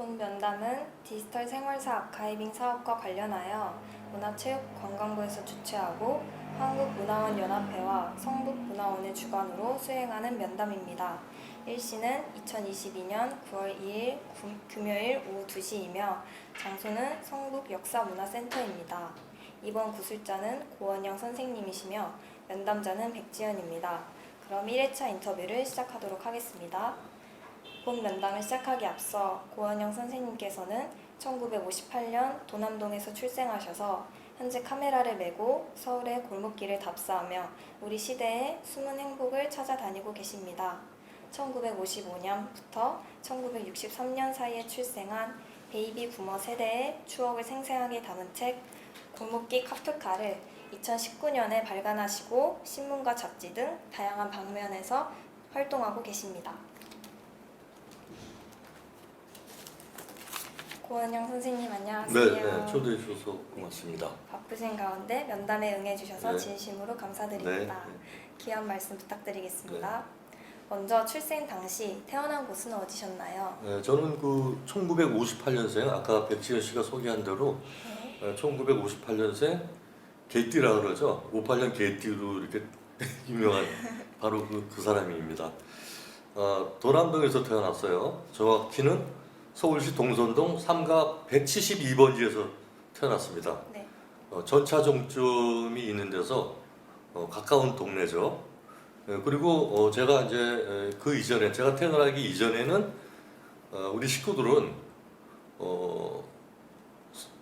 본 면담은 디지털 생활사 아카이빙 사업과 관련하여 문화체육관광부에서 주최하고 한국문화원연합회와 성북문화원을 주관으로 수행하는 면담입니다. 일시는 2022년 9월 2일 금요일 오후 2시이며 장소는 성북역사문화센터입니다. 이번 구술자는 고원영 선생님이시며 면담자는 백지연입니다. 그럼 1회차 인터뷰를 시작하도록 하겠습니다. 본 면담을 시작하기 앞서 고원영 선생님께서는 1958년 도남동에서 출생하셔서 현재 카메라를 메고 서울의 골목길을 답사하며 우리 시대의 숨은 행복을 찾아다니고 계십니다. 1955년부터 1963년 사이에 출생한 베이비 부머 세대의 추억을 생생하게 담은 책 골목길 카프카를 2019년에 발간하시고 신문과 잡지 등 다양한 방면에서 활동하고 계십니다. 고원영 선생님 안녕하세요. 네, 초대해 주셔서 고맙습니다. 바쁘신 가운데 면담에 응해주셔서 네. 진심으로 감사드립니다. 네. 귀한 말씀 부탁드리겠습니다. 먼저 출생 당시 태어난 곳은 어디셨나요? 네, 저는 1958년생, 아까 백지연 씨가 소개한 대로 1958년생 개띠라 그러죠. 58년 개띠로 이렇게 유명한 바로 그 사람입니다. 도남동에서 태어났어요. 정확히는 서울시 동선동 3가 172번지에서 태어났습니다. 네. 전차 종점이 있는 데서 가까운 동네죠. 그리고 제가 이제 그 이전에 제가 태어나기 이전에는 우리 식구들은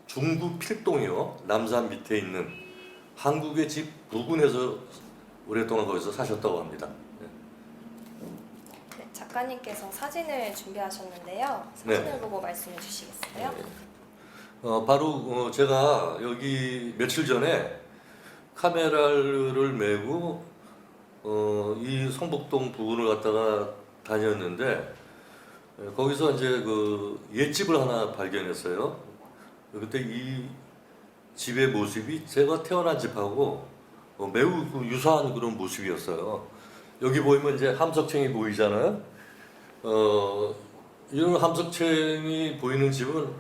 중구 필동이요, 남산 밑에 있는 한국의 집 부근에서 오랫동안 거기서 사셨다고 합니다. 네, 작가님께서 사진을 준비하셨는데요. 사진을 네. 보고 말씀해 주시겠어요? 바로 제가 여기 며칠 전에 카메라를 메고 이 성북동 부근을 갔다가 다녔는데 거기서 이제 그 옛집을 하나 발견했어요. 그때 이 집의 모습이 제가 태어난 집하고 매우 유사한 그런 모습이었어요. 여기 보이면 이제 함석층이 보이잖아요. 이런 함석층이 보이는 집은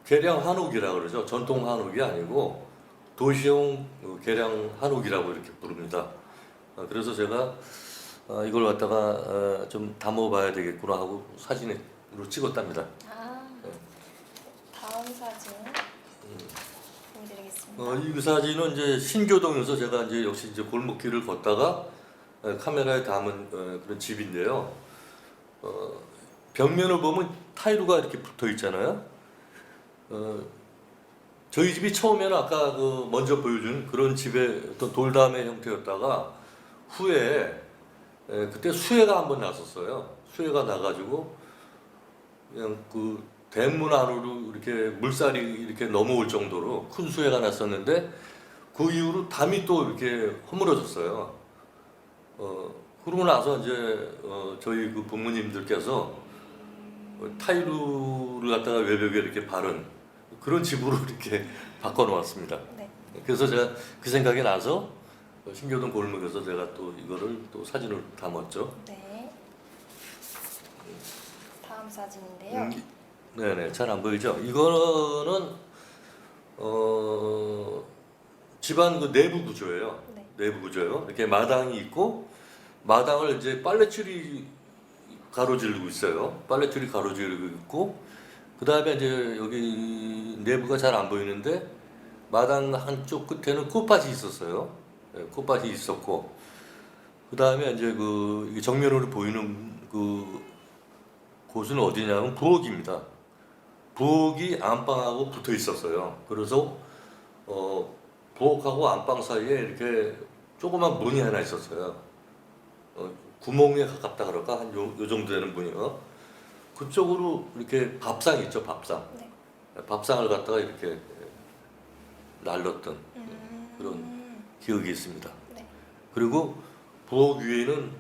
계량 한옥이라 그러죠. 전통 한옥이 아니고 도시형 계량 한옥이라고 이렇게 부릅니다. 그래서 제가 이걸 갖다가 좀 담아봐야 되겠구나 하고 사진으로 찍었답니다. 다음 사진 보여드리겠습니다. 이 사진은 이제 신교동에서 제가 이제 역시 이제 골목길을 걷다가 카메라에 담은 그런 집인데요. 벽면을 보면 타일루가 이렇게 붙어 있잖아요. 저희 집이 처음에는 아까 먼저 보여준 그런 집의 어떤 돌담의 형태였다가 후에 그때 수해가 한번 났었어요. 수해가 나가지고 그냥 그 대문 안으로 이렇게 물살이 이렇게 넘어올 정도로 큰 수해가 났었는데 그 이후로 담이 또 이렇게 허물어졌어요. 그러고 나서 이제 저희 그 부모님들께서 타일루를 갖다가 외벽에 이렇게 바른 그런 집으로 이렇게 바꿔놓았습니다. 네. 그래서 제가 그 생각이 나서 신교동 골목에서 제가 또 이거를 또 사진을 담았죠. 네. 다음 사진인데요. 네네, 잘 안 보이죠? 이거는 집안 그 내부 구조예요. 네. 내부 구조예요. 이렇게 마당이 있고 마당을 이제 빨래줄이 가로지르고 있어요. 빨래줄이 가로지르고 있고 그 다음에 이제 여기 내부가 잘 안 보이는데 마당 한쪽 끝에는 꽃밭이 있었어요. 네, 꽃밭이 있었고 그 다음에 이제 그 정면으로 보이는 그 곳은 어디냐면 부엌입니다. 부엌이 안방하고 붙어 있었어요. 그래서 부엌하고 안방 사이에 이렇게 조그만 문이 하나 있었어요. 구멍에 가깝다 그럴까 한 요 정도 되는 문이요. 그쪽으로 이렇게 밥상 있죠, 밥상. 네. 밥상을 갖다가 이렇게 날렸던 그런 기억이 있습니다. 네. 그리고 부엌 위에는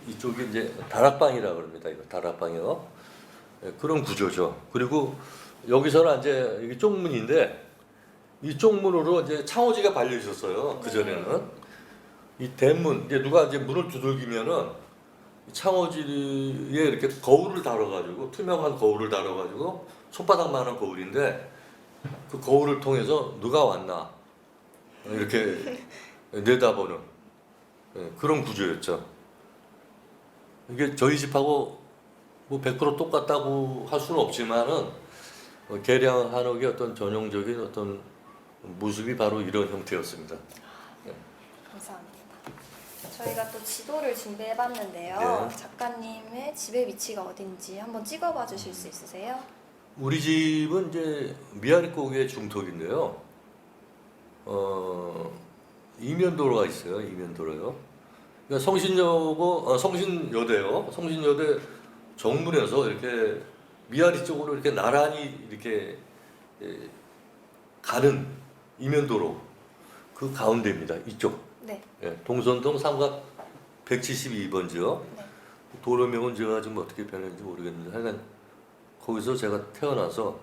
이쪽이 이제 다락방이라 그럽니다. 이거 다락방이요. 그런 구조죠. 그리고 여기서는 이제 이게 쪽문인데 이 쪽문으로 이제 창호지가 발려 있었어요. 그 전에는 이 대문 이제 누가 이제 문을 두들기면은 창호지에 이렇게 거울을 달아가지고 투명한 거울을 달아가지고 손바닥만한 거울인데 그 거울을 통해서 누가 왔나 이렇게 내다보는 그런 구조였죠. 이게 저희 집하고 뭐 100% 똑같다고 할 수는 없지만은 계량 한옥의 어떤 전형적인 어떤 모습이 바로 이런 형태였습니다. 감사합니다. 저희가 또 지도를 준비해봤는데요. 네. 작가님의 집의 위치가 어딘지 한번 찍어봐 주실 수 있으세요? 우리 집은 이제 미아리고개 중턱인데요. 이면도로가 있어요. 이면도로요. 그러니까 성신여대요. 성신여대 정문에서 이렇게 미아리 쪽으로 이렇게 나란히 이렇게 가는 이면도로 그 가운데입니다. 이쪽. 네. 동선동 삼각 172번지요. 네. 도로명은 제가 지금 어떻게 변했는지 모르겠는데 하여간 거기서 제가 태어나서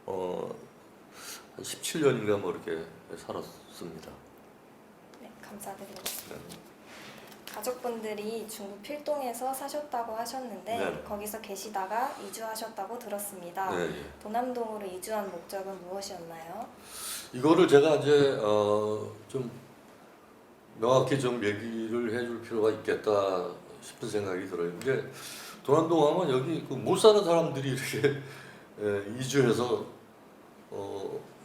한 17년인가 뭐 이렇게 살았습니다. 네, 감사드리겠습니다. 가족분들이 중국 필동에서 사셨다고 하셨는데 네. 거기서 계시다가 이주하셨다고 들었습니다. 네, 예. 도남동으로 이주한 목적은 무엇이었나요? 이거를 제가 이제 좀 명확히 좀 얘기를 해줄 필요가 있겠다 싶은 생각이 들어요. 근데 도남동 하면 여기 그 못 사는 사람들이 이렇게 이주해서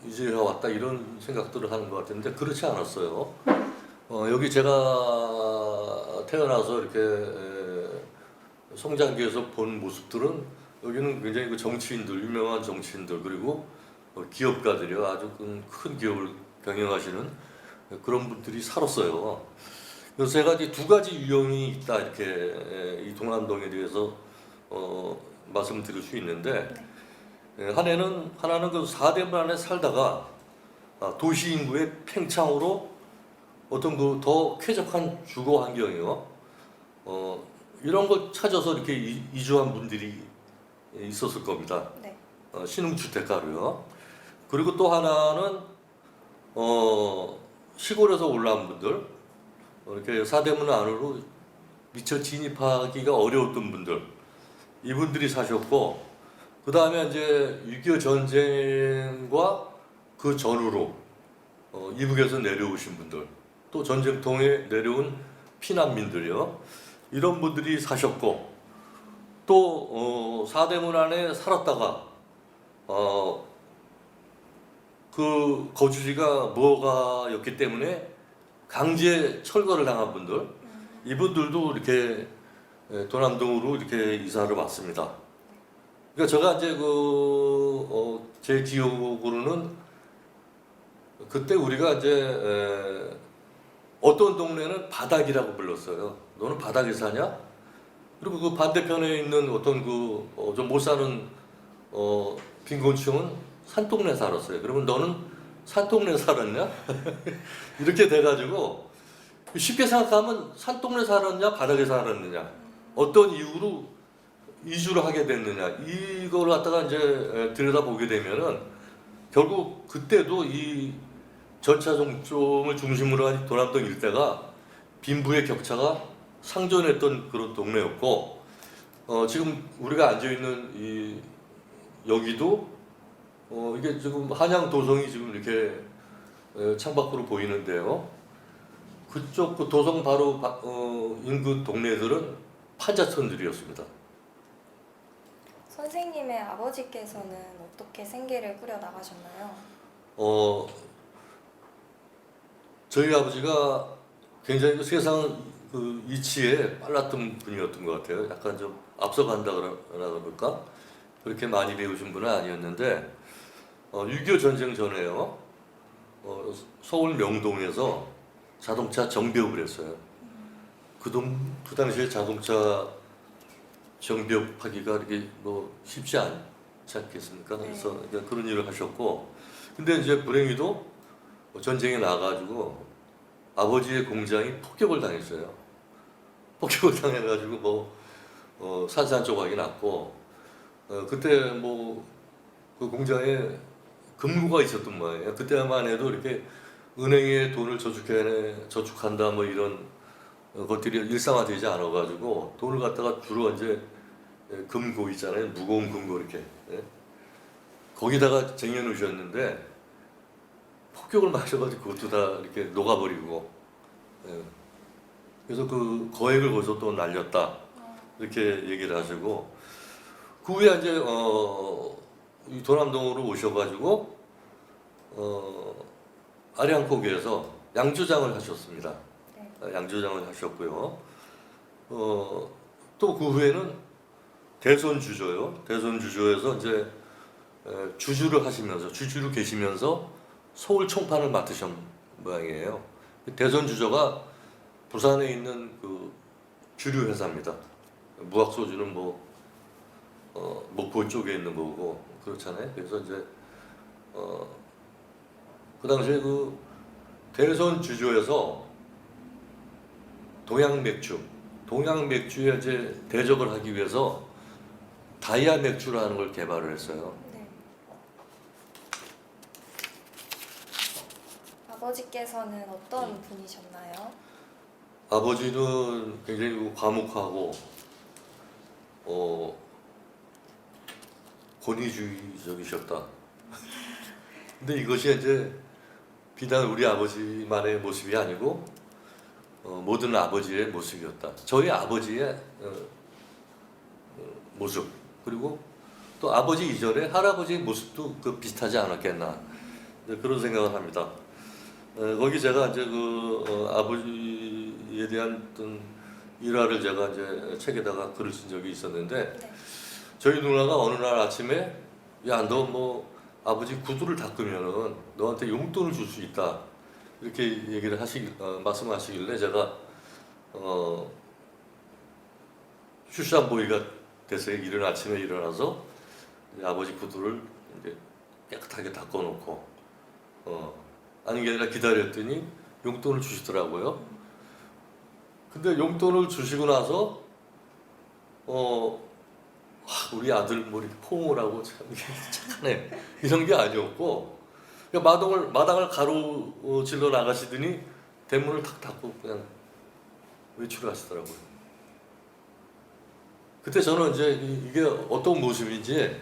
이주해 왔다 이런 생각들을 하는 것 같은데 그렇지 않았어요. 여기 제가 태어나서 이렇게 성장기에서 본 모습들은 여기는 굉장히 그 정치인들, 유명한 정치인들 그리고 기업가들이요. 아주 큰 기업을 경영하시는 그런 분들이 살았어요. 그래서 제가 이제 두 가지 유형이 있다 이렇게 이 동남동에 대해서 말씀드릴 수 있는데 하나는 그 사대문 안에 살다가 도시 인구의 팽창으로 어떤 그 더 쾌적한 주거 환경이요. 이런 걸 찾아서 이렇게 이주한 분들이 있었을 겁니다. 네. 신흥주택가로요. 그리고 또 하나는 시골에서 올라온 분들, 이렇게 사대문 안으로 미처 진입하기가 어려웠던 분들, 이분들이 사셨고, 그 다음에 이제 6.25 전쟁과 그 전후로 이북에서 내려오신 분들, 또 전쟁통에 내려온 피난민들이요. 이런 분들이 사셨고, 또 사대문 안에 살았다가 그 거주지가 뭐가였기 때문에 강제 철거를 당한 분들, 이분들도 이렇게 도남동으로 이렇게 이사를 왔습니다. 그러니까 제가 이제 제 기억으로는 그때 우리가 이제 어떤 동네는 바닥이라고 불렀어요. 너는 바닥에 사냐? 그리고 그 반대편에 있는 어떤 좀 못 사는 빈곤층은 산동네 살았어요. 그러면 너는 산동네 살았냐? 이렇게 돼가지고 쉽게 생각하면 산동네 살았냐, 바닥에 살았느냐, 어떤 이유로 이주를 하게 됐느냐 이걸 갖다가 이제 들여다보게 되면은 결국 그때도 이 전차 종점을 중심으로 한 도남동 일대가 빈부의 격차가 상존했던 그런 동네였고 지금 우리가 앉아 있는 이 여기도 이게 지금 한양 도성이 지금 이렇게 창밖으로 보이는데요. 그쪽 그 도성 바로 인근 동네들은 판자촌들이었습니다. 선생님의 아버지께서는 어떻게 생계를 꾸려 나가셨나요? 저희 아버지가 굉장히 그 세상 그 이치에 빨랐던 분이었던 것 같아요. 약간 좀 앞서간다 그럴까? 그렇게 많이 배우신 분은 아니었는데 6.25 전쟁 전에요. 서울 명동에서 자동차 정비업을 했어요. 그 당시에 자동차 정비업하기가 이렇게 뭐 쉽지 않지 않겠습니까? 그래서 그런 일을 하셨고, 근데 이제 불행히도 전쟁에 나가지고 아버지의 공장이 폭격을 당했어요. 폭격을 당해가지고 산산조각이 났고, 그때 그 공장에 금고가 있었던 모양이에요. 그때만 해도 이렇게 은행에 돈을 저축한다 뭐 이런 것들이 일상화되지 않아가지고 돈을 갖다가 주로 이제 금고 있잖아요. 무거운 금고 이렇게 예? 거기다가 쟁여놓으셨는데 폭격을 맞아가지고 그것도 다 이렇게 녹아버리고 예. 그래서 그 거액을 거기서 또 날렸다 이렇게 얘기를 하시고 그 후에 이제 이 도남동으로 오셔가지고 아리안코기에서 양조장을 하셨습니다. 네. 양조장을 하셨고요. 또 그 후에는 대선 주조요. 대선 주조에서 이제 주주를 하시면서 주주로 계시면서 서울 총판을 맡으신 모양이에요. 대선 주조가 부산에 있는 그 주류 회사입니다. 무학 소주는 뭐 목포 쪽에 있는 거고 그렇잖아요. 그래서 이제 그 당시에 그 대선 주조에서 동양 맥주에 이제 대적을 하기 위해서 다이아 맥주라는 걸 개발을 했어요. 네. 아버지께서는 어떤 분이셨나요? 아버지는 굉장히 과묵하고 권위주의적이셨다. 근데 이것이 이제 비단 우리 아버지만의 모습이 아니고 모든 아버지의 모습이었다. 저희 아버지의 모습 그리고 또 아버지 이전에 할아버지의 모습도 그 비슷하지 않았겠나 그런 생각을 합니다. 거기 제가 이제 그 아버지에 대한 어떤 일화를 제가 이제 책에다가 글을 쓴 적이 있었는데 네. 저희 누나가 어느 날 아침에 야 너 뭐 아버지 구두를 닦으면은 너한테 용돈을 줄 수 있다 이렇게 얘기를 말씀하시길래 제가 출산보이가 됐어요. 이른 아침에 일어나서 이제 아버지 구두를 이제 깨끗하게 닦아놓고 아닌 게 아니라 기다렸더니 용돈을 주시더라고요. 근데 용돈을 주시고 나서 우리 아들 뭐 이렇게 포옹을 하고 참 이게 착하네 이런 게 아니었고 그냥 마당을 가로질러 나가시더니 대문을 탁 닫고 그냥 외출을 하시더라고요. 그때 저는 이제 이게 어떤 모습인지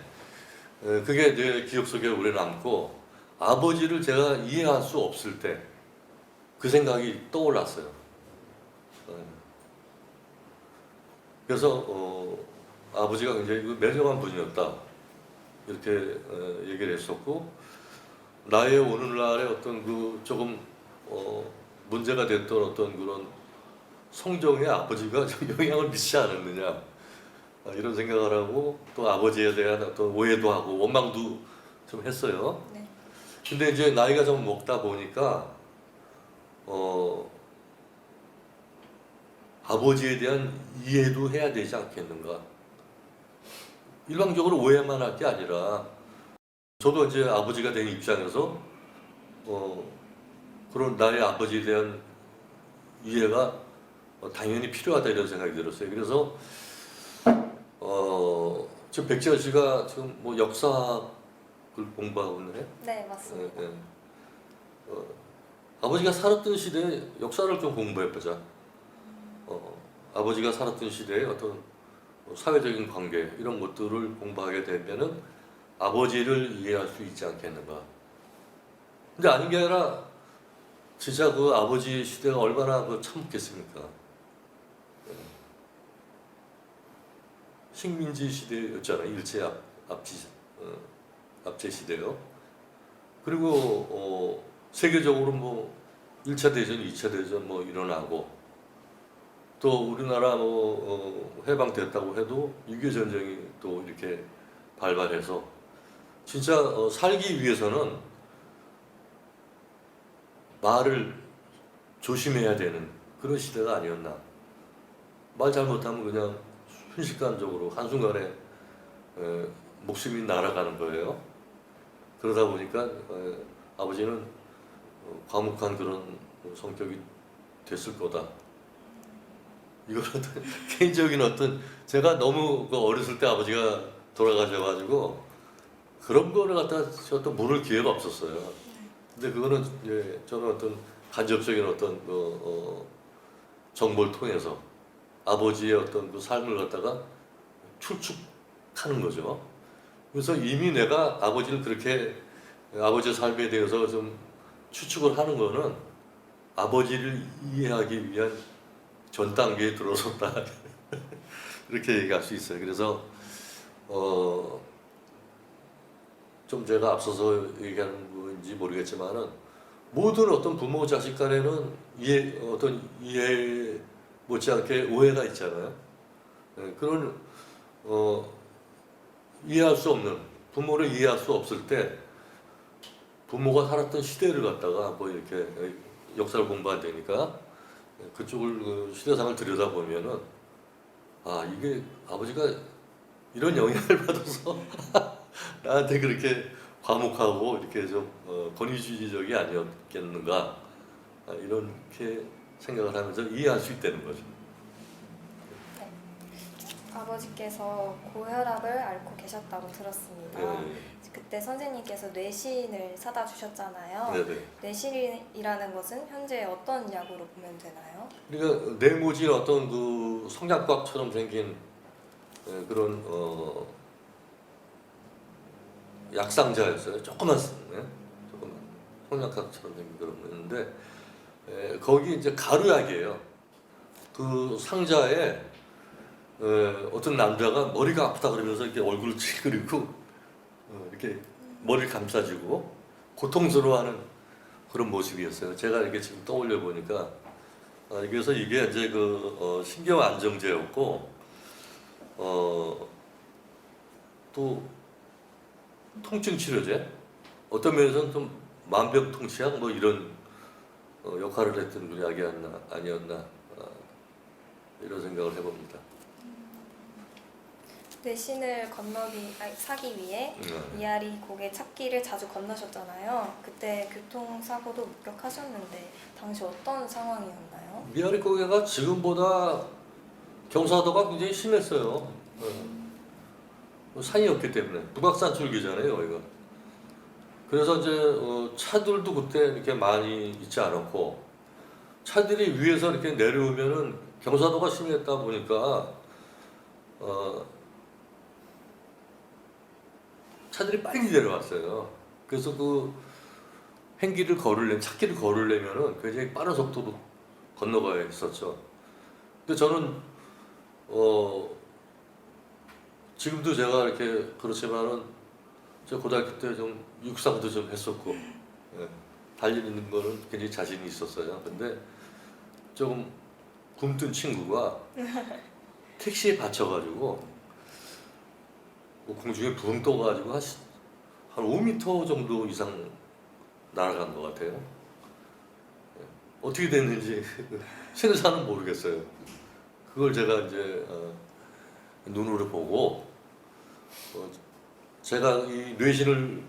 그게 내 기억 속에 오래 남고 아버지를 제가 이해할 수 없을 때 그 생각이 떠올랐어요. 그래서 아버지가 굉장히 매정한 분이었다 이렇게 얘기를 했었고 나의 오늘날의 어떤 그 조금 문제가 됐던 어떤 그런 성정에 아버지가 좀 영향을 미치지 않았느냐 이런 생각을 하고 또 아버지에 대한 어떤 오해도 하고 원망도 좀 했어요. 네. 근데 이제 나이가 좀 먹다 보니까 아버지에 대한 이해도 해야 되지 않겠는가. 일방적으로 오해만 할 게 아니라 저도 이제 아버지가 된 입장에서 그런 나의 아버지에 대한 이해가 당연히 필요하다 이런 생각이 들었어요. 그래서 지금 백지연 씨가 지금 뭐 역사학을 공부하고 있나요? 네, 맞습니다. 아버지가 살았던 시대의 역사를 좀 공부해보자. 아버지가 살았던 시대의 어떤 사회적인 관계 이런 것들을 공부하게 되면은 아버지를 이해할 수 있지 않겠는가. 근데 아닌 게 아니라 진짜 그 아버지 시대가 얼마나 그 참겠습니까? 식민지 시대였잖아요. 일제 압제 시대요. 그리고 세계적으로 뭐 1차 대전, 2차 대전 뭐 일어나고 또 우리나라 뭐 해방됐다고 해도 6.25 전쟁이 또 이렇게 발발해서 진짜 살기 위해서는 말을 조심해야 되는 그런 시대가 아니었나. 말 잘못하면 그냥 순식간적으로 한순간에 목숨이 날아가는 거예요. 그러다 보니까 아버지는 과묵한 그런 성격이 됐을 거다. 이건 어떤 개인적인 어떤 제가 너무 어렸을 때 아버지가 돌아가셔가지고 그런 거를 갖다 저도 물을 기회가 없었어요. 근데 그거는 이제 저는 어떤 간접적인 어떤 정보를 통해서 아버지의 어떤 그 삶을 갖다가 추측하는 거죠. 그래서 이미 내가 아버지를 그렇게 아버지의 삶에 대해서 좀 추측을 하는 거는 아버지를 이해하기 위한 전 단계에 들어섰다 이렇게 얘기할 수 있어요. 그래서 좀 제가 앞서서 얘기하는 건지 모르겠지만은 모든 어떤 부모 자식 간에는 이해 못지않게 오해가 있잖아요. 예, 그런 이해할 수 없는 부모를 이해할 수 없을 때 부모가 살았던 시대를 갖다가 뭐 이렇게 역사를 공부해야 되니까 그쪽을 그 시대상을 들여다보면은 아 이게 아버지가 이런 영향을 받아서 나한테 그렇게 과묵하고 이렇게 좀 권위주의적이 아니었겠는가 이렇게 생각을 하면서 이해할 수 있다는 거죠. 네. 아버지께서 고혈압을 앓고 계셨다고 들었습니다. 네. 그때 선생님께서 뇌신을 사다 주셨잖아요. 네네. 뇌신이라는 것은 현재 어떤 약으로 보면 되나요? 그러니까 뇌무진 어떤 그 성냥갑처럼 생긴 그런 약상자였어요. 조그만 성냥갑처럼 생긴 그런 거였는데 거기 이제 가루약이에요. 그 상자에 어떤 남자가 머리가 아프다 그러면서 이렇게 얼굴을 찌그리고 이렇게 머리를 감싸주고 고통스러워하는 그런 모습이었어요. 제가 이렇게 지금 떠올려 보니까 그래서 이게 이제 그 신경 안정제였고 또 통증 치료제 어떤 면에서는 좀 만병통치약 뭐 이런 역할을 했던 그 약이 아니었나 이런 생각을 해봅니다. 뇌신을 사기 위해 이아리 고개 찾기를 자주 건너셨잖아요. 그때 교통사고도 목격하셨는데 당시 어떤 상황이었나요? 미아리 고개가 지금보다 경사도가 굉장히 심했어요. 산이었기 때문에 북악산 줄기잖아요, 여기가. 그래서 이제 차들도 그때 이렇게 많이 있지 않았고 차들이 위에서 이렇게 내려오면은 경사도가 심했다 보니까 차들이 빨리 내려왔어요. 그래서 그 찾기를 걸으려면은 굉장히 빠른 속도로 건너가야 했었죠. 근데 저는 지금도 제가 이렇게 그렇지만은 저 고등학교 때 좀 육상도 좀 했었고 달리는 거는 굉장히 자신이 있었어요. 근데 조금 굼뜬 친구가 택시에 받쳐가지고 공중에 붕 떠가지고 한 5m 정도 이상 날아간 것 같아요. 어떻게 됐는지 생사는 모르겠어요. 그걸 제가 이제 눈으로 보고 제가 이 뇌신을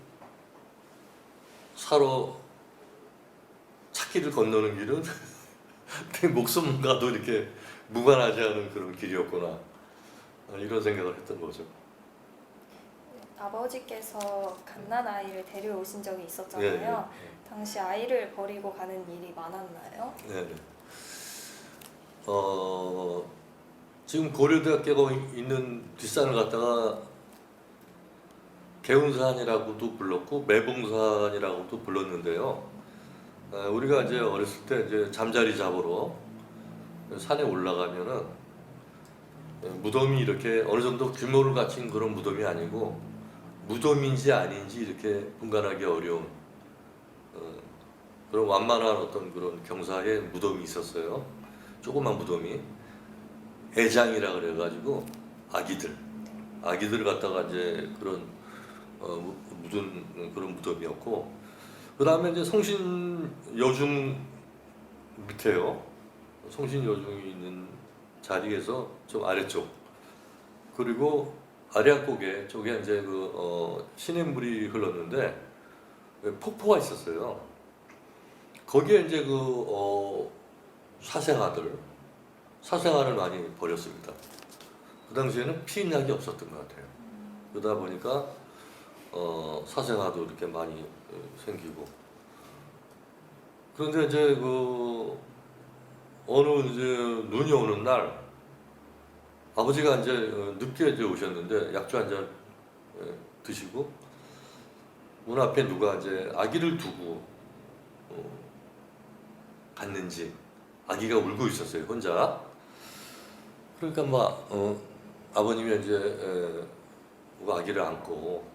사러 찾기를 건너는 길은 내 목숨과도 이렇게 무관하지 않은 그런 길이었구나 이런 생각을 했던 거죠. 아버지께서 갓난 아이를 데려오신 적이 있었잖아요. 당시 아이를 버리고 가는 일이 많았나요? 네. 지금 고려대학교가 있는 뒷산을 갖다가 개운산이라고도 불렀고 매봉산이라고도 불렀는데요. 우리가 이제 어렸을 때 이제 잠자리 잡으러 산에 올라가면은 무덤이 이렇게 어느 정도 규모를 갖춘 그런 무덤이 아니고 무덤인지 아닌지 이렇게 분간하기 어려운 그런 완만한 어떤 그런 경사에 무덤이 있었어요. 조그만 무덤이 애장이라 그래가지고 아기들 갖다가 이제 그런 묻은 그런 무덤이었고 그 다음에 이제 성신 여중 밑에요. 성신 여중이 있는 자리에서 좀 아래쪽 그리고 아리아고개 쪽에 이제 그 시냇물이 흘렀는데 폭포가 있었어요. 거기에 이제 그 사생아를 많이 버렸습니다. 그 당시에는 피임약이 없었던 것 같아요. 그러다 보니까 사생아도 이렇게 많이 생기고 그런데 이제 그 어느 이제 눈이 오는 날 아버지가 이제 늦게 이제 오셨는데 약주 한 잔 드시고 문 앞에 누가 이제 아기를 두고 갔는지 아기가 울고 있었어요 혼자. 그러니까 막 아버님이 이제 아기를 안고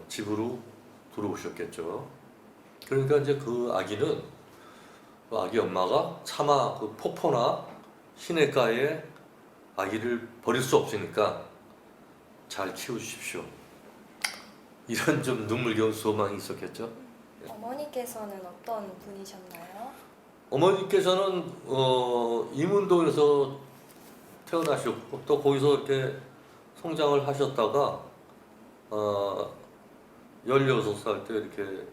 집으로 들어오셨겠죠. 그러니까 이제 그 아기는 그 아기 엄마가 차마 그 폭포나 시냇가에 아기를 버릴 수 없으니까 잘 키워주십시오. 이런 좀 눈물겨운 소망이 있었겠죠. 어머니께서는 어떤 분이셨나요? 어머니께서는 이문동에서 태어나셨고 또 거기서 이렇게 성장을 하셨다가 16살 때 이렇게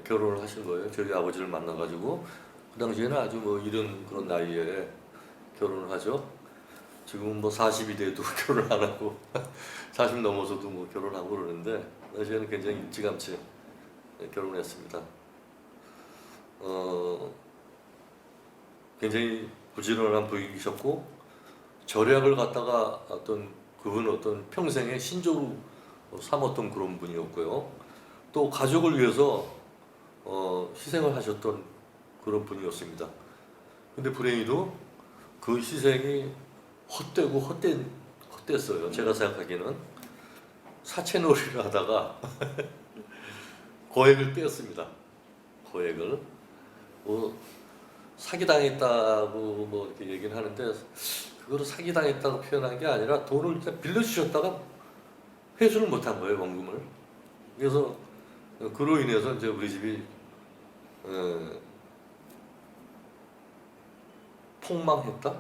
결혼을 하신 거예요. 저희 아버지를 만나가지고 그 당시에는 아주 뭐 이른 그런 나이에 결혼을 하죠. 지금은 뭐 40이 돼도 결혼 안 하고 40 넘어서도 뭐 결혼하고 그러는데 당시에는 굉장히 일찌감치 결혼했습니다. 굉장히 부지런한 부인이셨고 절약을 갖다가 그분은 어떤 평생의 신조로 삼았던 그런 분이었고요. 또 가족을 위해서 희생을 하셨던 그런 분이었습니다. 근데 불행히도 그 희생이 헛되고 헛됐어요. 제가 생각하기에는 사채놀이를 하다가 거액을 떼었습니다. 거액을 사기당했다고 뭐 이렇게 얘기를 하는데 그거를 사기당했다고 표현한 게 아니라 돈을 일단 빌려주셨다가 회수를 못한 거예요, 원금을. 그래서 그로 인해서 이제 우리 집이 폭망했다?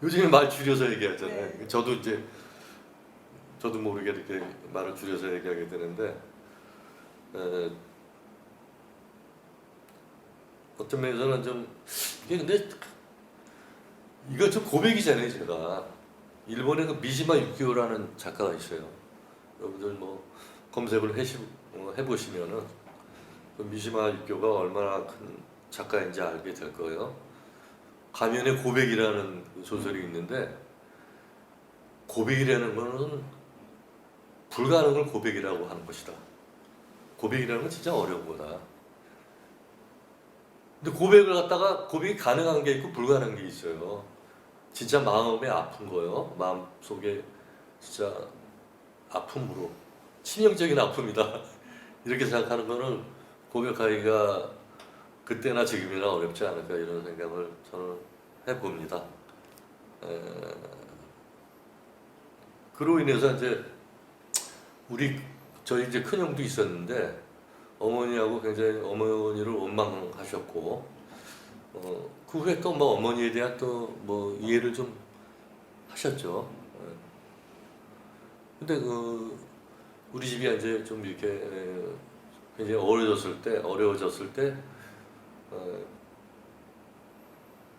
요즘에 말 줄여서 얘기하잖아요. 네. 저도 모르게 이렇게 말을 줄여서 얘기하게 되는데 어떤 면에서는 좀 이게 근데 이거 좀 고백이잖아요. 제가 일본에 그 미시마 유키오라는 작가가 있어요. 여러분들 뭐 검색을 해보시면은 그 미시마 유키오가 얼마나 큰 작가인지 알게 될 거예요. 가면의 고백이라는 그 소설이 있는데 고백이라는 거는 불가능을 고백이라고 하는 것이다. 고백이라는 건 진짜 어려운 거다. 근데 고백을 갖다가 고백이 가능한 게 있고 불가능한 게 있어요. 진짜 마음에 아픈 거예요. 마음 속에 진짜 아픔으로 치명적인 아픔이다. 이렇게 생각하는 거는 고백하기가 그때나 지금이나 어렵지 않을까 이런 생각을 저는 해봅니다. 그로 인해서 이제 저희 이제 큰형도 있었는데 어머니하고 굉장히 어머니를 원망하셨고 그 후에 또 뭐 어머니에 대한 또 뭐 이해를 좀 하셨죠. 근데 우리 집이 이제 좀 이렇게 굉장히 어려워졌을 때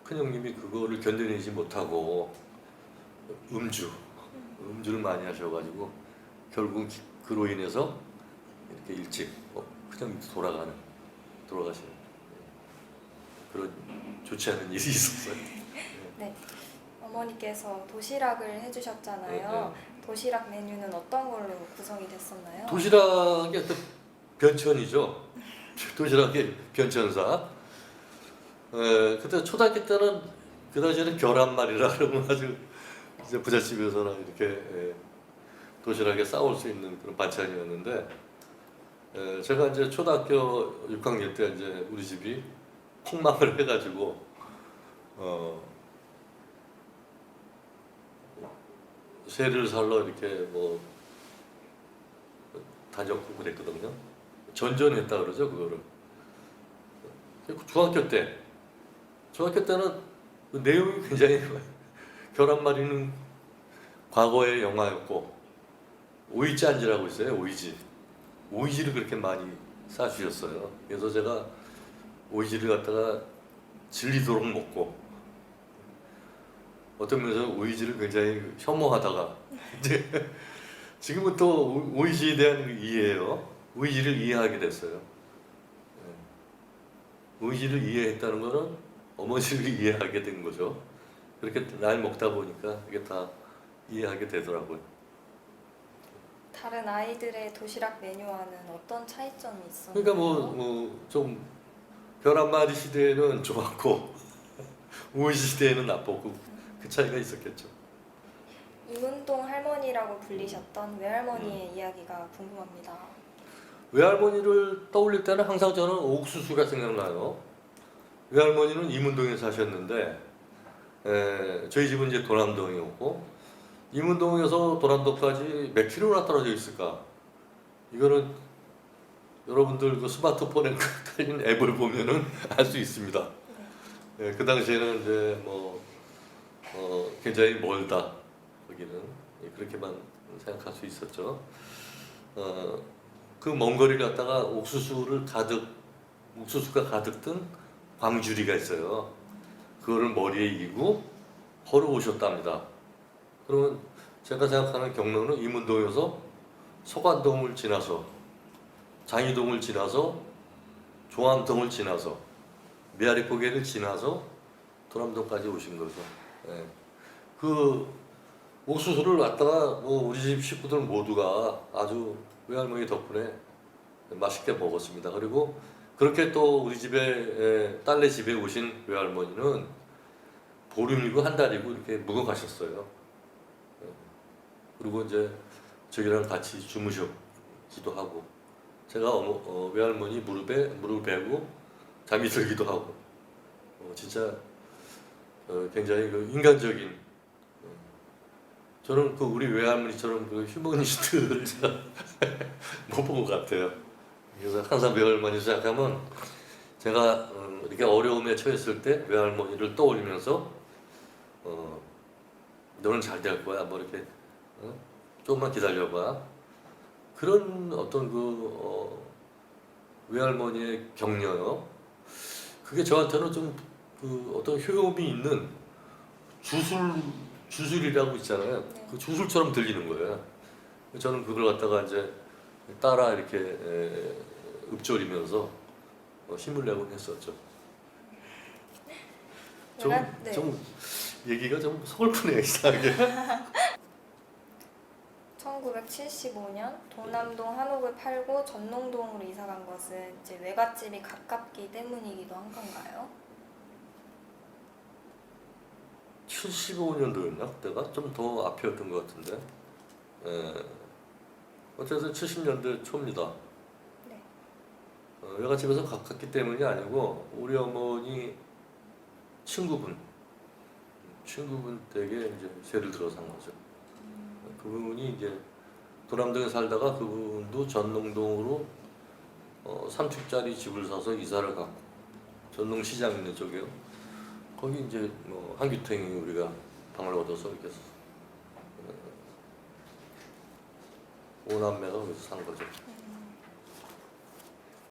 큰형님이 그거를 견뎌내지 못하고 음주를 많이 하셔가지고 결국 그로 인해서 이렇게 일찍 그냥 돌아가시는 그런 좋지 않은 일이 있었어요. 네. 어머니께서 도시락을 해주셨잖아요. 도시락 메뉴는 어떤 걸로 구성이 됐었나요? 도시락이 어떤 변천이죠. 도시락의 변천사. 그때 초등학교 때는 그 당시에는 계란말이라 그러면 아주 이제 부잣집에서나 이렇게 도시락에 싸올 수 있는 그런 반찬이었는데 제가 이제 초등학교 6학년 때 이제 우리 집이 폭망을 해가지고 세를 살러 이렇게 뭐 다녔고 그랬거든요. 전전했다 그러죠 그거를. 중학교 때는 그 내용이 굉장히 계란말이는 과거의 영화였고 오이짠지라고 있어요. 오이지를 그렇게 많이 싸주셨어요. 그래서 제가 오이지를 갖다가 질리도록 먹고 어떤 면에서 오이지를 굉장히 혐오하다가 이제 지금은 또 오이지에 대한 이해예요. 오이지를 이해하게 됐어요. 오이지를 이해했다는 거는 어머니를 이해하게 된 거죠. 그렇게 나이 먹다 보니까 이게 다 이해하게 되더라고요. 다른 아이들의 도시락 메뉴와는 어떤 차이점이 있었나요? 그러니까 좀 별 한마디 시대에는 좋았고 우은 시대에는 나빴고 그 차이가 있었겠죠. 이문동 할머니라고 불리셨던 외할머니의 이야기가 궁금합니다. 외할머니를 떠올릴 때는 항상 저는 옥수수가 생각나요. 외할머니는 이문동에 사셨는데 저희 집은 이제 도남동이었고 이문동에서 도남동까지 몇 킬로나 떨어져 있을까? 이거는 여러분들 그 스마트폰에 깔린 앱을 보면은 알 수 있습니다. 그 당시에는 이제 굉장히 멀다 거기는 그렇게만 생각할 수 있었죠. 그 먼 거리를 갔다가 옥수수가 가득 든 광주리가 있어요. 그거를 머리에 이고 걸어오셨답니다. 그러면 제가 생각하는 경로는 이문동에서 서관동을 지나서 장이동을 지나서 조암동을 지나서 메아리고개를 지나서 도남동까지 오신 거죠. 예. 그 옥수수를 갖다가 우리 집 식구들 모두가 아주 외할머니 덕분에 맛있게 먹었습니다. 그리고 그렇게 또 우리 집에 딸네 집에 오신 외할머니는 보름이고 한 달이고 이렇게 묵어 가셨어요. 예. 그리고 이제 저희랑 같이 주무셨기도 하고 제가 외할머니 무릎을 베고 잠이 들기도 하고 진짜 굉장히 그 인간적인 저는 그 우리 외할머니처럼 그 휴머니스트를 제가 못 본 것 같아요. 그래서 항상 외할머니 생각하면 제가 이렇게 어려움에 처했을 때 외할머니를 떠올리면서 너는 잘 될 거야 뭐 이렇게 조금만 기다려봐 그런 어떤 외할머니의 격려요. 그게 저한테는 좀 그 어떤 효용이 있는 주술이라고 있잖아요. 네. 그 주술처럼 들리는 거예요. 저는 그걸 갖다가 이제 따라 이렇게 읊조리면서 힘을 내곤 했었죠. 좀 얘기가 좀 서글프네요, 이상하게. 1975년 동남동 한옥을 팔고 전농동으로 이사간 것은 이제 외갓집이 가깝기 때문이기도 한 건가요? 75년도였나? 그때가 좀 더 앞이었던 것 같은데. 어쨌든 70년대 초입니다. 네. 외갓집에서 가깝기 때문이 아니고 우리 어머니 친구분 댁에 이제 세를 들어 산 거죠. 그분이 이제 도남동에 살다가 그분도 전농동으로 3층짜리 집을 사서 이사를 갔고 전농시장 있는 쪽이요. 거기 이제 한규탱이 우리가 방을 얻어서 이렇게 5남매가 거기서 산 거죠.